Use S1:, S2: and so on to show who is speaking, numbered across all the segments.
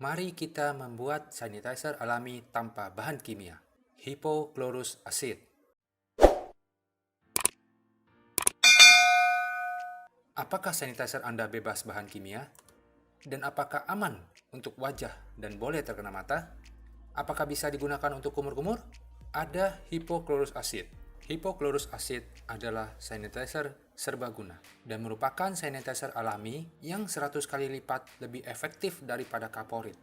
S1: Mari kita membuat sanitizer alami tanpa bahan kimia, hipochlorous acid. Apakah sanitizer Anda bebas bahan kimia? Dan apakah aman untuk wajah dan boleh terkena mata? Apakah bisa digunakan untuk kumur-kumur? Ada hipochlorous acid. Hipochlorous acid adalah sanitizer serbaguna dan merupakan sanitizer alami yang 100 kali lipat lebih efektif daripada kaporit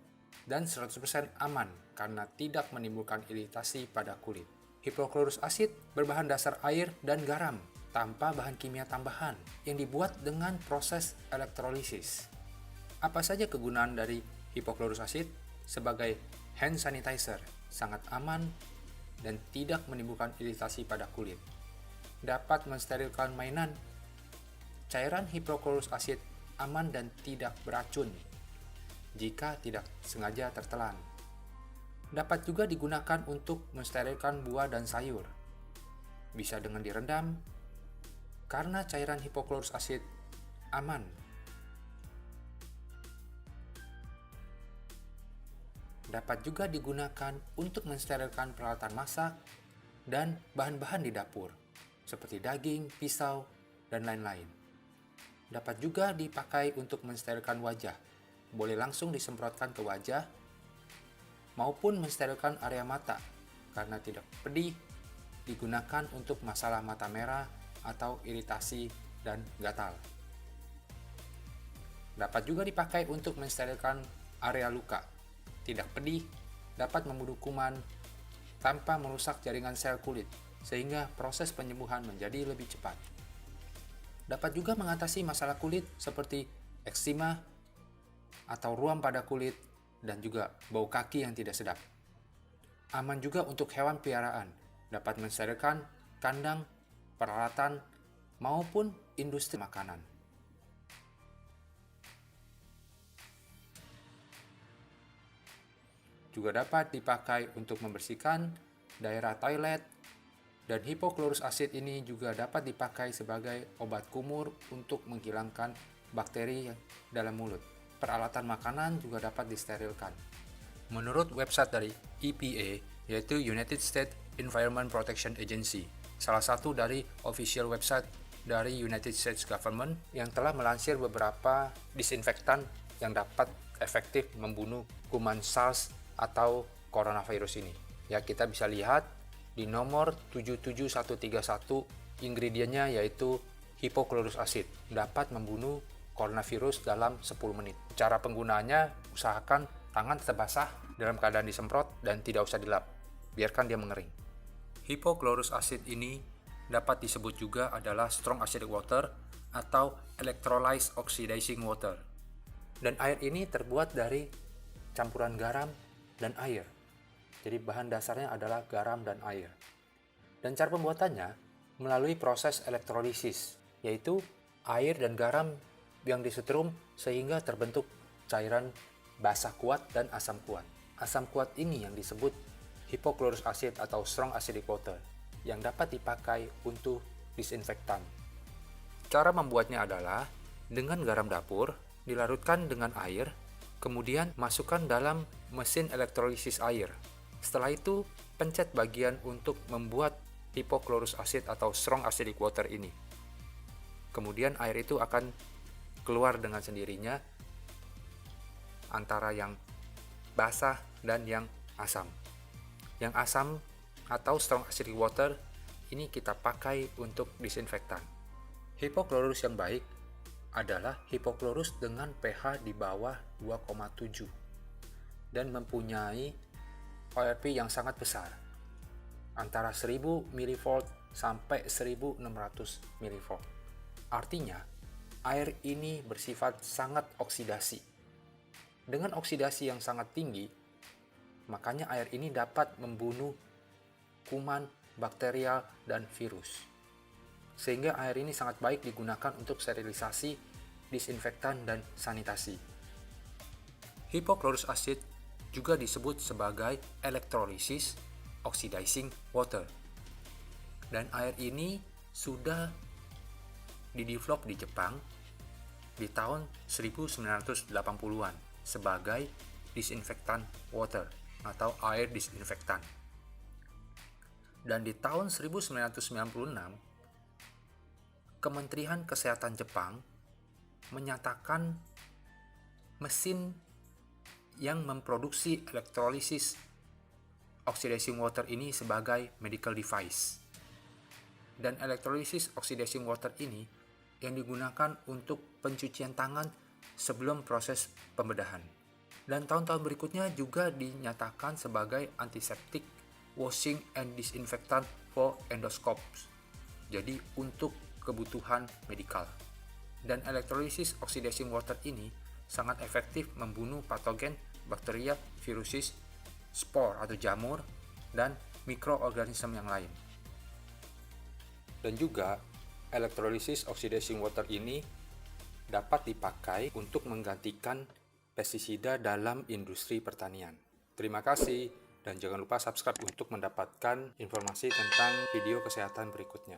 S1: dan 100% aman karena tidak menimbulkan iritasi pada kulit. Hipochlorous acid berbahan dasar air dan garam tanpa bahan kimia tambahan yang dibuat dengan proses elektrolisis. Apa saja kegunaan dari hipochlorous acid? Sebagai hand sanitizer, sangat aman dan tidak menimbulkan iritasi pada kulit. Dapat mensterilkan mainan. Cairan hipochlorous acid aman dan tidak beracun jika tidak sengaja tertelan. Dapat juga digunakan untuk mensterilkan buah dan sayur. Bisa dengan direndam, karena cairan hipochlorous acid aman. Dapat juga digunakan untuk mensterilkan peralatan masak dan bahan-bahan di dapur, seperti daging, pisau, dan lain-lain. Dapat juga dipakai untuk mensterilkan wajah, boleh langsung disemprotkan ke wajah, maupun mensterilkan area mata, karena tidak pedih, digunakan untuk masalah mata merah atau iritasi dan gatal. Dapat juga dipakai untuk mensterilkan area luka, tidak pedih, dapat membunuh kuman tanpa merusak jaringan sel kulit, sehingga proses penyembuhan menjadi lebih cepat. Dapat juga mengatasi masalah kulit seperti eksima atau ruam pada kulit dan juga bau kaki yang tidak sedap. Aman juga untuk hewan piaraan, dapat mensterilkan kandang, peralatan, maupun industri makanan. Juga dapat dipakai untuk membersihkan daerah toilet, dan hipochlorous acid ini juga dapat dipakai sebagai obat kumur untuk menghilangkan bakteri dalam mulut. Peralatan makanan juga dapat disterilkan. Menurut website dari EPA, yaitu United States Environmental Protection Agency, salah satu dari official website dari United States Government yang telah melansir beberapa disinfektan yang dapat efektif membunuh kuman SARS atau coronavirus ini. Ya, kita bisa lihat di nomor 77131 ingredientnya yaitu hipochlorous acid, dapat membunuh coronavirus dalam 10 menit. Cara penggunaannya, usahakan tangan tetap basah dalam keadaan disemprot dan tidak usah dilap, biarkan dia mengering. Hipochlorous acid ini dapat disebut juga adalah strong acidic water atau electrolyzed oxidizing water. Dan air ini terbuat dari campuran garam dan air. Jadi bahan dasarnya adalah garam dan air. Dan cara pembuatannya melalui proses elektrolisis, yaitu air dan garam yang disetrum sehingga terbentuk cairan basa kuat dan asam kuat. Asam kuat ini yang disebut hipochlorous acid atau strong acidic water yang dapat dipakai untuk disinfektan. Cara membuatnya adalah dengan garam dapur dilarutkan dengan air, kemudian masukkan dalam mesin elektrolisis air. Setelah itu, pencet bagian untuk membuat hipochlorous acid atau strong acidic water ini. Kemudian air itu akan keluar dengan sendirinya antara yang basah dan yang asam. Yang asam atau strong acidic water ini kita pakai untuk disinfektan. Hipochlorous yang baik adalah hipochlorous dengan pH di bawah 2,7 dan mempunyai ORP yang sangat besar, antara 1000 mV sampai 1600 mV. Artinya, air ini bersifat sangat oksidasi. Dengan oksidasi yang sangat tinggi, makanya air ini dapat membunuh kuman, bakterial, dan virus. Sehingga air ini sangat baik digunakan untuk sterilisasi, disinfektan, dan sanitasi. Hipochlorous acid juga disebut sebagai electrolysis oxidizing water. Dan air ini sudah didevelop di Jepang di tahun 1980-an sebagai disinfectant water atau air disinfektan. Dan di tahun 1996, Kementerian Kesehatan Jepang menyatakan mesin yang memproduksi elektrolisis oxidizing water ini sebagai medical device. Dan elektrolisis oxidizing water ini yang digunakan untuk pencucian tangan sebelum proses pembedahan. Dan tahun-tahun berikutnya juga dinyatakan sebagai antiseptic, washing, and disinfectant for endoscopes. Jadi untuk kebutuhan medikal. Dan elektrolisis oxidizing water ini sangat efektif membunuh patogen, bakteria, virusis, spor atau jamur, dan mikroorganisme yang lain. Dan juga elektrolisis oxidizing water ini dapat dipakai untuk menggantikan pestisida dalam industri pertanian. Terima kasih dan jangan lupa subscribe untuk mendapatkan informasi tentang video kesehatan berikutnya.